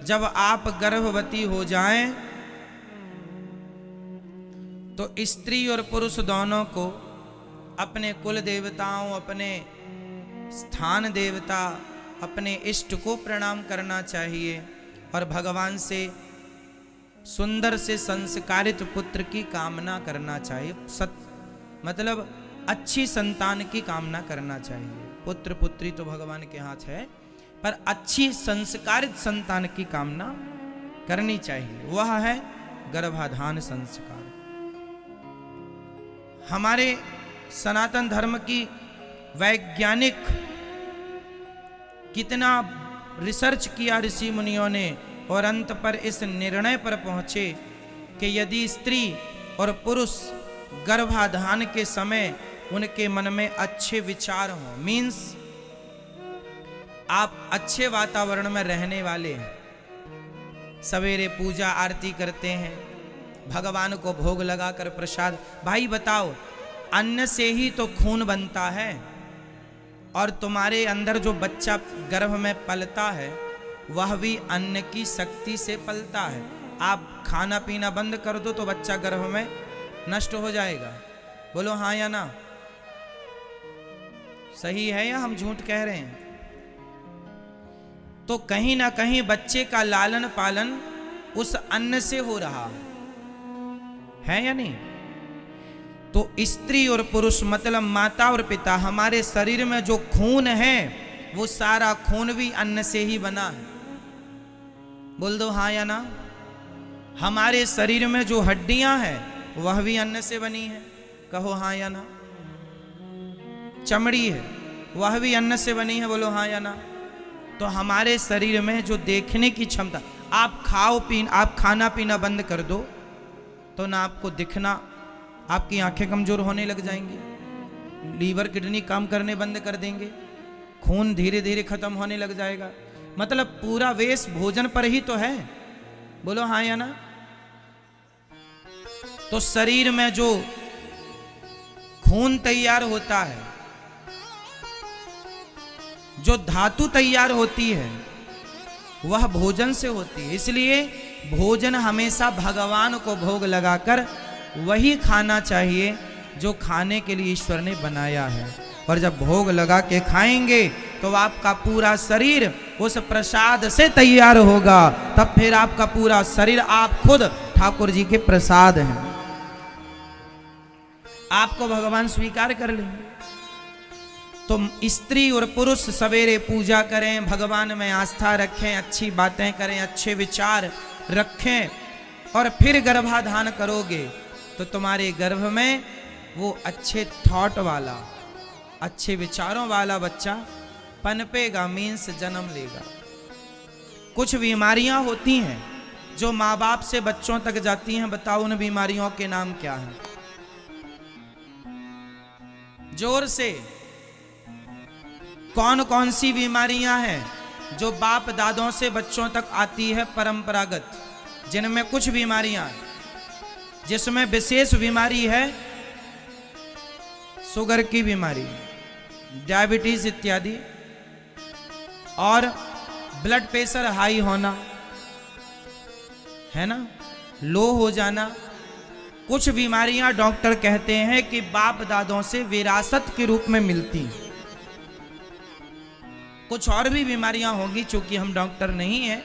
जब आप गर्भवती हो जाएं तो स्त्री और पुरुष दोनों को अपने कुल देवताओं, अपने स्थान देवता, अपने इष्ट को प्रणाम करना चाहिए और भगवान से सुंदर से संस्कारित पुत्र की कामना करना चाहिए। मतलब अच्छी संतान की कामना करना चाहिए। पुत्र पुत्री तो भगवान के हाथ है, पर अच्छी संस्कारित संतान की कामना करनी चाहिए। वह है गर्भाधान संस्कार। हमारे सनातन धर्म की वैज्ञानिक कितना रिसर्च किया ऋषि मुनियों ने और अंत पर इस निर्णय पर पहुंचे कि यदि स्त्री और पुरुष गर्भाधान के समय उनके मन में अच्छे विचार हों, मीन्स आप अच्छे वातावरण में रहने वाले हैं, सवेरे पूजा आरती करते हैं, भगवान को भोग लगाकर प्रसाद। भाई बताओ, अन्न से ही तो खून बनता है और तुम्हारे अंदर जो बच्चा गर्भ में पलता है वह भी अन्न की शक्ति से पलता है। आप खाना पीना बंद कर दो तो बच्चा गर्भ में नष्ट हो जाएगा। बोलो हाँ या ना? सही है या हम झूठ कह रहे हैं? तो कहीं ना कहीं बच्चे का लालन पालन उस अन्न से हो रहा है या नहीं? तो स्त्री और पुरुष मतलब माता और पिता, हमारे शरीर में जो खून है वो सारा खून भी अन्न से ही बना है। बोल दो हाँ या ना? हमारे शरीर में जो हड्डियां हैं वह भी अन्न से बनी है। कहो हाँ या ना? चमड़ी है वह भी अन्न से बनी है। बोलो हाँ या ना? तो हमारे शरीर में जो देखने की क्षमता, आप आप खाना पीना बंद कर दो तो ना आपको दिखना, आपकी आंखें कमजोर होने लग जाएंगी, लीवर किडनी काम करने बंद कर देंगे, खून धीरे धीरे खत्म होने लग जाएगा। मतलब पूरा वेश भोजन पर ही तो है। बोलो हाँ या ना? तो शरीर में जो खून तैयार होता है, जो धातु तैयार होती है, वह भोजन से होती है। इसलिए भोजन हमेशा भगवान को भोग लगाकर वही खाना चाहिए जो खाने के लिए ईश्वर ने बनाया है। और जब भोग लगा के खाएंगे तो आपका पूरा शरीर उस प्रसाद से तैयार होगा। तब फिर आपका पूरा शरीर, आप खुद ठाकुर जी के प्रसाद हैं, आपको भगवान स्वीकार कर लेंगे। तो स्त्री और पुरुष सवेरे पूजा करें, भगवान में आस्था रखें, अच्छी बातें करें, अच्छे विचार रखें और फिर गर्भाधान करोगे तो तुम्हारे गर्भ में वो अच्छे थॉट वाला, अच्छे विचारों वाला बच्चा पनपेगा, मीन्स जन्म लेगा। कुछ बीमारियां होती हैं जो माँ बाप से बच्चों तक जाती हैं। बताओ उन बीमारियों के नाम क्या हैं? जोर से कौन कौन सी बीमारियां हैं जो बाप दादों से बच्चों तक आती है परंपरागत? जिनमें कुछ बीमारियां हैं, जिसमें विशेष बीमारी है शुगर की बीमारी, डायबिटीज इत्यादि, और ब्लड प्रेशर हाई होना, है ना, लो हो जाना। कुछ बीमारियां डॉक्टर कहते हैं कि बाप दादों से विरासत के रूप में मिलती हैं। कुछ और भी बीमारियां होंगी, चूंकि हम डॉक्टर नहीं हैं,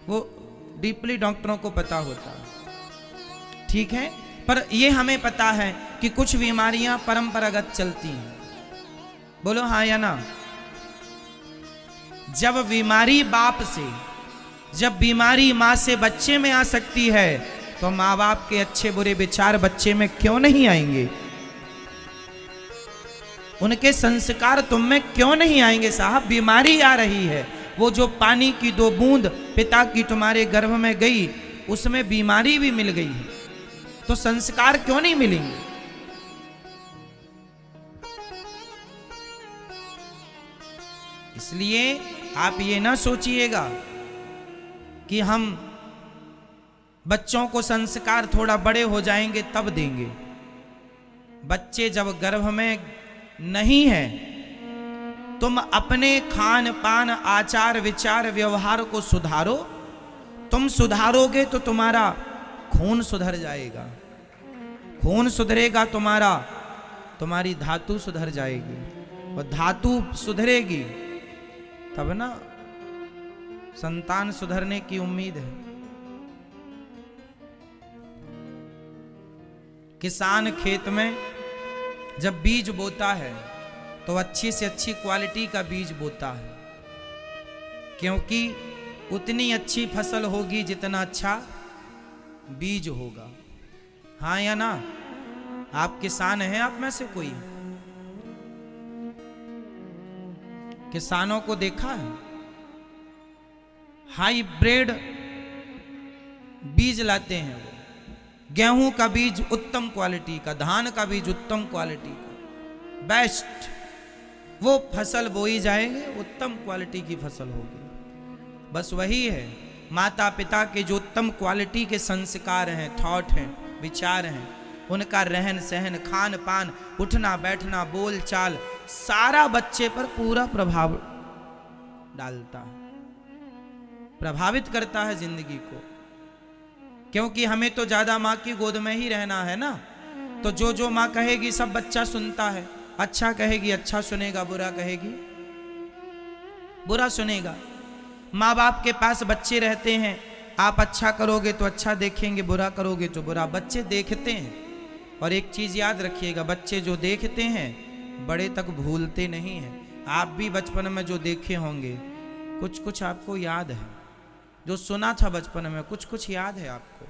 वो डीपली डॉक्टरों को पता होता है, ठीक है। पर ये हमें पता है कि कुछ बीमारियां परंपरागत चलती हैं। बोलो हाँ या ना? जब बीमारी बाप से, जब बीमारी मां से बच्चे में आ सकती है तो माँ बाप के अच्छे बुरे विचार बच्चे में क्यों नहीं आएंगे? उनके संस्कार तुम में क्यों नहीं आएंगे? साहब, बीमारी आ रही है, वो जो पानी की 2 बूंद पिता की तुम्हारे गर्भ में गई उसमें बीमारी भी मिल गई है, तो संस्कार क्यों नहीं मिलेंगे? इसलिए आप ये ना सोचिएगा कि हम बच्चों को संस्कार थोड़ा बड़े हो जाएंगे तब देंगे। बच्चे जब गर्भ में नहीं है तुम अपने खान पान आचार विचार व्यवहार को सुधारो। तुम सुधारोगे तो तुम्हारा खून सुधर जाएगा, खून सुधरेगा तुम्हारा, तुम्हारी धातु सुधर जाएगी, और धातु सुधरेगी तब ना संतान सुधरने की उम्मीद है। किसान खेत में जब बीज बोता है तो अच्छी से अच्छी क्वालिटी का बीज बोता है, क्योंकि उतनी अच्छी फसल होगी जितना अच्छा बीज होगा। हाँ या ना? आप किसान हैं? आप में से कोई किसानों को देखा है? हाईब्रिड बीज लाते हैं वो, गेहूं का बीज उत्तम क्वालिटी का, धान का बीज उत्तम क्वालिटी का, बेस्ट, वो फसल बोई जाएंगे, उत्तम क्वालिटी की फसल होगी। बस वही है, माता पिता के जो उत्तम क्वालिटी के संस्कार हैं, थॉट हैं, विचार हैं, उनका रहन सहन, खान पान, उठना बैठना, बोल चाल, सारा बच्चे पर पूरा प्रभाव डालता है, प्रभावित करता है जिंदगी को। क्योंकि हमें तो ज्यादा माँ की गोद में ही रहना है ना, तो जो जो माँ कहेगी सब बच्चा सुनता है। अच्छा कहेगी अच्छा सुनेगा, बुरा कहेगी बुरा सुनेगा। माँ बाप के पास बच्चे रहते हैं, आप अच्छा करोगे तो अच्छा देखेंगे, बुरा करोगे तो बुरा। बच्चे देखते हैं, और एक चीज याद रखिएगा, बच्चे जो देखते हैं बड़े तक भूलते नहीं हैं। आप भी बचपन में जो देखे होंगे कुछ कुछ आपको याद है, जो सुना था बचपन में कुछ कुछ याद है आपको,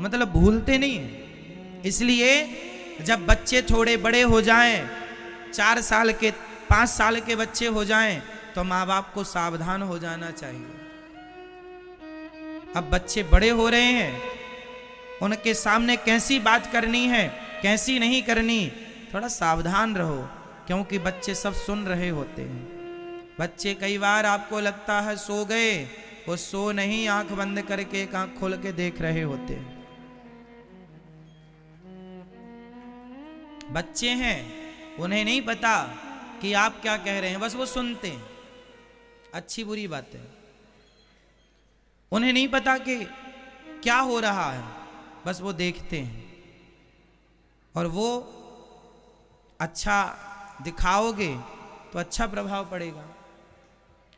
मतलब भूलते नहीं है। इसलिए जब बच्चे थोड़े बड़े हो जाएं, 4 साल के 5 साल के बच्चे हो जाएं, तो माँ बाप को सावधान हो जाना चाहिए। अब बच्चे बड़े हो रहे हैं, उनके सामने कैसी बात करनी है कैसी नहीं करनी, थोड़ा सावधान रहो, क्योंकि बच्चे सब सुन रहे होते हैं। बच्चे कई बार आपको लगता है सो गए, वो सो नहीं, आंख बंद करके एक आंख खोल के देख रहे होते हैं। बच्चे हैं, उन्हें नहीं पता कि आप क्या कह रहे हैं, बस वो सुनते हैं अच्छी बुरी बातें। उन्हें नहीं पता कि क्या हो रहा है, बस वो देखते हैं। और वो अच्छा दिखाओगे तो अच्छा प्रभाव पड़ेगा,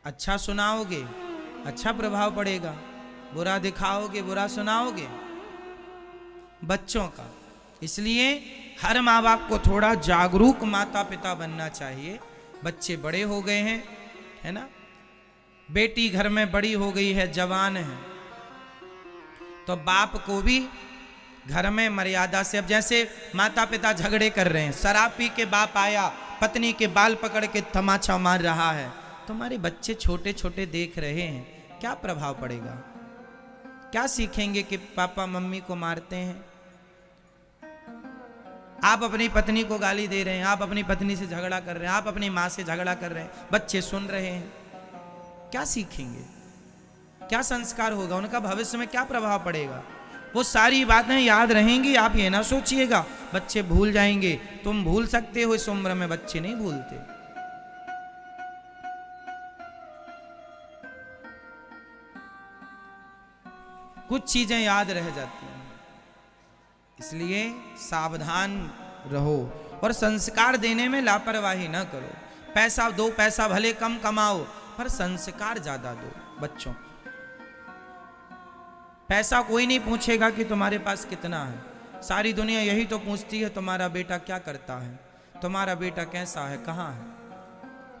अच्छा सुनाओगे अच्छा प्रभाव पड़ेगा, बुरा दिखाओगे बुरा सुनाओगे बच्चों का। इसलिए हर माँ बाप को थोड़ा जागरूक माता पिता बनना चाहिए। बच्चे बड़े हो गए हैं, है ना, बेटी घर में बड़ी हो गई है, जवान है, तो बाप को भी घर में मर्यादा से, अब जैसे माता पिता झगड़े कर रहे हैं, शराब पी के बाप आया पत्नी के बाल पकड़ के तमाचा मार रहा है, तुम्हारे बच्चे छोटे छोटे देख रहे हैं, क्या प्रभाव पड़ेगा? क्या सीखेंगे कि पापा मम्मी को मारते हैं? आप अपनी पत्नी को गाली दे रहे हैं, आप अपनी पत्नी से झगड़ा कर रहे हैं, आप अपनी माँ से झगड़ा कर रहे हैं, बच्चे सुन रहे हैं, क्या सीखेंगे? क्या संस्कार होगा? उनका भविष्य में क्या प्रभाव पड़ेगा? वो सारी बातें याद रहेंगी। आप ये ना सोचिएगा बच्चे भूल जाएंगे, तुम भूल सकते हो, इस उम्र में बच्चे नहीं भूलते। कुछ चीजें याद रह जाती हैं, इसलिए सावधान रहो और संस्कार देने में लापरवाही ना करो। पैसा दो, पैसा भले कम कमाओ, पर संस्कार ज्यादा दो बच्चों को। पैसा कोई नहीं पूछेगा कि तुम्हारे पास कितना है, सारी दुनिया यही तो पूछती है तुम्हारा बेटा क्या करता है, तुम्हारा बेटा कैसा है, कहाँ है।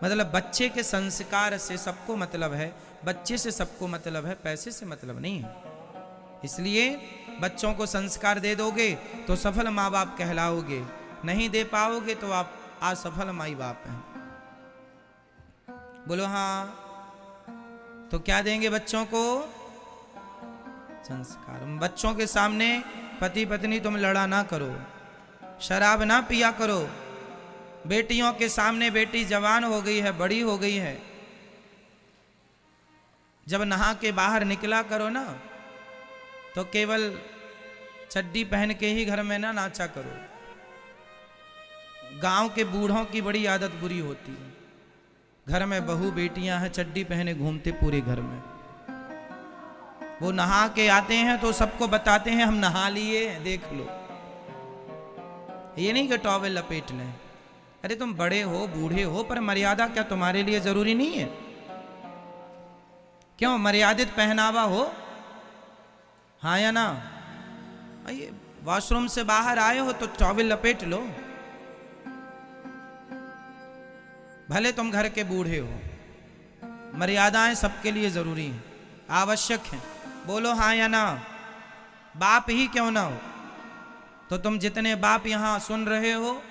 मतलब बच्चे के संस्कार से सबको मतलब है, बच्चे से सबको मतलब है, पैसे से मतलब नहीं है। इसलिए बच्चों को संस्कार दे दोगे तो सफल माँ बाप कहलाओगे, नहीं दे पाओगे तो आप असफल माई बाप हैं। बोलो हाँ। तो क्या देंगे बच्चों को? संस्कार। बच्चों के सामने पति पत्नी तुम लड़ा ना करो, शराब ना पिया करो। बेटियों के सामने, बेटी जवान हो गई है, बड़ी हो गई है, जब नहा के बाहर निकला करो ना, तो केवल चड्डी पहन के ही घर में ना नाचा करो। गांव के बूढ़ों की बड़ी आदत बुरी होती है, घर में बहू बेटियां हैं, चड्डी पहने घूमते पूरे घर में। वो नहा के आते हैं तो सबको बताते हैं हम नहा लिए, देख लो। ये नहीं कि टॉवेल लपेट लें। अरे तुम बड़े हो, बूढ़े हो, पर मर्यादा क्या तुम्हारे लिए जरूरी नहीं है? क्यों मर्यादित पहनावा हो? हाँ या ना? ये वॉशरूम से बाहर आए हो तो टॉवेल लपेट लो, भले तुम घर के बूढ़े हो। मर्यादाएं सबके लिए जरूरी हैं, आवश्यक हैं। बोलो हाँ या ना? बाप ही क्यों ना हो, तो तुम जितने बाप यहां सुन रहे हो,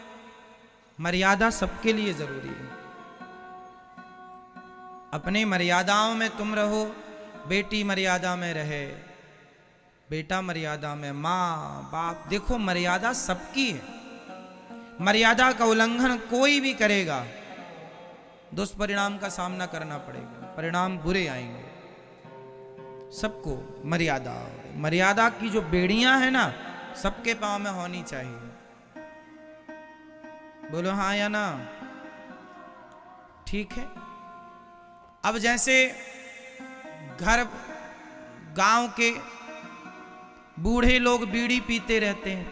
मर्यादा सबके लिए जरूरी है। अपनी मर्यादाओं में तुम रहो। बेटी मर्यादा में रहे, बेटा मर्यादा में, माँ बाप, देखो मर्यादा सबकी है। मर्यादा का उल्लंघन कोई भी करेगा, दुष्परिणाम का सामना करना पड़ेगा, परिणाम बुरे आएंगे। सबको मर्यादा, मर्यादा की जो बेड़ियां हैं ना, सबके पांव में होनी चाहिए। बोलो हाँ या ना? ठीक है। अब जैसे घर गांव के बूढ़े लोग बीड़ी पीते रहते हैं,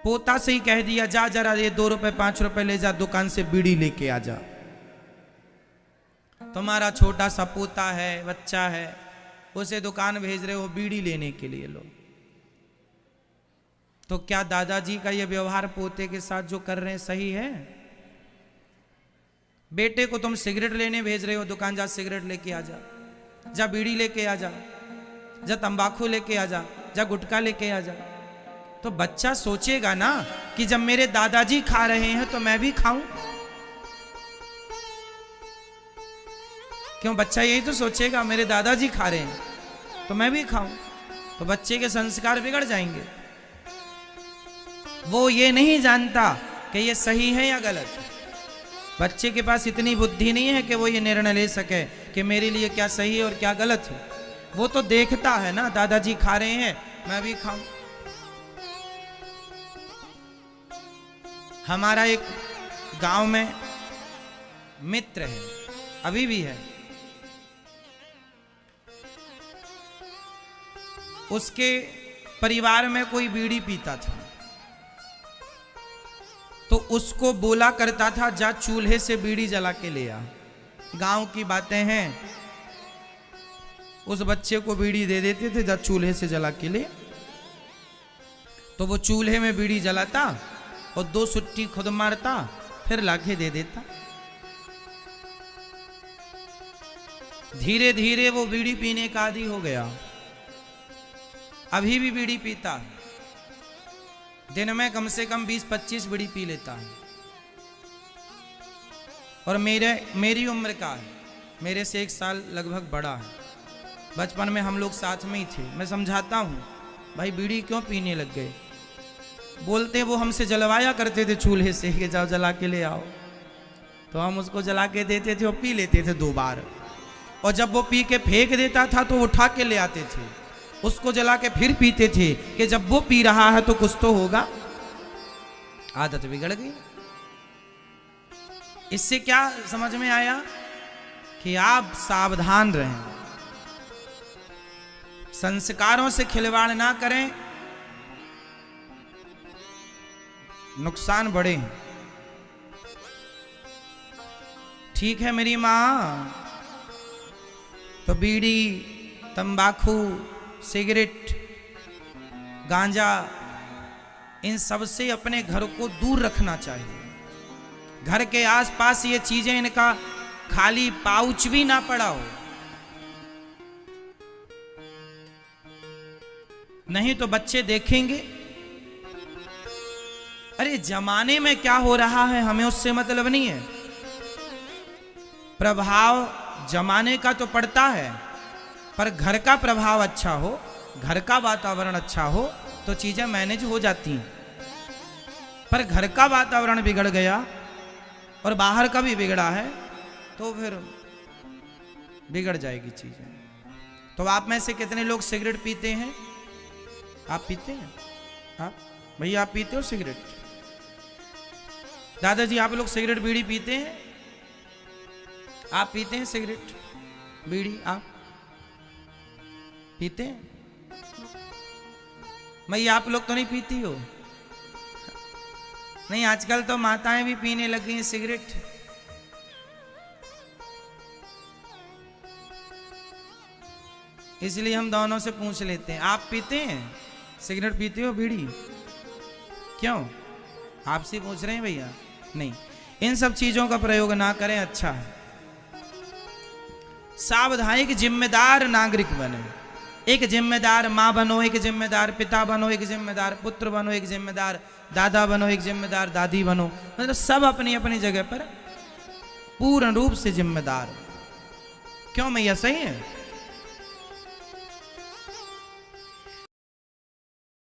पोता से ही कह दिया जा जरा ये 2 रुपए 5 रुपए ले जा, दुकान से बीड़ी लेके आ जा। तुम्हारा छोटा सा पोता है, बच्चा है, उसे दुकान भेज रहे हो बीड़ी लेने के लिए, लो। तो क्या दादाजी का ये व्यवहार पोते के साथ जो कर रहे हैं सही है? बेटे को तुम सिगरेट लेने भेज रहे हो, दुकान जा सिगरेट लेके आ जा, जा बीड़ी लेके आ जा, जा तंबाकू लेके आ जा, जा गुटखा लेके आ जा। तो बच्चा सोचेगा ना कि जब मेरे दादाजी खा रहे हैं तो मैं भी खाऊं। क्यों? बच्चा यही तो सोचेगा, मेरे दादाजी खा रहे हैं तो मैं भी खाऊं। तो बच्चे के संस्कार बिगड़ जाएंगे। वो ये नहीं जानता कि ये सही है या गलत है। बच्चे के पास इतनी बुद्धि नहीं है कि वो ये निर्णय ले सके कि मेरे लिए क्या सही है और क्या गलत है। वो तो देखता है ना, दादाजी खा रहे हैं मैं भी खाऊं। हमारा एक गांव में मित्र है, अभी भी है। उसके परिवार में कोई बीड़ी पीता था तो उसको बोला करता था जा चूल्हे से बीड़ी जला के ले आ। गांव की बातें हैं। उस बच्चे को बीड़ी दे देते थे, जा चूल्हे से जला के ले। तो वो चूल्हे में बीड़ी जलाता और 2 सुट्टी खुद मारता, फिर लाके दे देता। धीरे धीरे वो बीड़ी पीने का आदी हो गया। अभी भी बीड़ी पीता है, दिन में कम से कम 20-25 बीड़ी पी लेता है। और मेरी उम्र का है, मेरे से 1 साल लगभग बड़ा है। बचपन में हम लोग साथ में ही थे। मैं समझाता हूँ, भाई बीड़ी क्यों पीने लग गए? बोलते वो हमसे जलवाया करते थे चूल्हे से कि जाओ जला के ले आओ। तो हम उसको जला के देते थे और पी लेते थे 2 बार। और जब वो पी के फेंक देता था तो उठा के ले आते थे, उसको जला के फिर पीते थे कि जब वो पी रहा है तो कुछ तो होगा। आदत बिगड़ गई। इससे क्या समझ में आया कि आप सावधान रहें, संस्कारों से खिलवाड़ ना करें, नुकसान बड़े हैं। ठीक है मेरी माँ, तो बीड़ी, तंबाकू, सिगरेट, गांजा, इन सब से अपने घर को दूर रखना चाहिए। घर के आसपास ये चीजें, इनका खाली पाउच भी ना पड़ा हो, नहीं तो बच्चे देखेंगे। अरे जमाने में क्या हो रहा है हमें उससे मतलब नहीं है। प्रभाव जमाने का तो पड़ता है, पर घर का प्रभाव अच्छा हो, घर का वातावरण अच्छा हो तो चीजें मैनेज हो जाती हैं। पर घर का वातावरण बिगड़ गया और बाहर का भी बिगड़ा है तो फिर बिगड़ जाएगी चीजें। तो आप में से कितने लोग सिगरेट पीते हैं? आप पीते हैं? आप भैया आप पीते हो सिगरेट? दादाजी आप लोग सिगरेट बीड़ी पीते हैं? आप पीते हैं सिगरेट बीड़ी? आप पीते हैं? मैं आप लोग तो नहीं पीती हो? नहीं, आजकल तो माताएं भी पीने लगी हैं सिगरेट। इसलिए हम दोनों से पूछ लेते हैं, आप पीते हैं सिगरेट? पीते हो बीड़ी? क्यों? आपसे पूछ रहे हैं भैया। नहीं, इन सब चीजों का प्रयोग ना करें, अच्छा है। सावधानी, जिम्मेदार नागरिक बने। एक जिम्मेदार माँ बनो, एक जिम्मेदार पिता बनो, एक जिम्मेदार पुत्र बनो, एक जिम्मेदार दादा बनो, एक जिम्मेदार दादी बनो। मतलब सब अपनी अपनी जगह पर पूर्ण रूप से जिम्मेदार। क्यों मैया, सही है?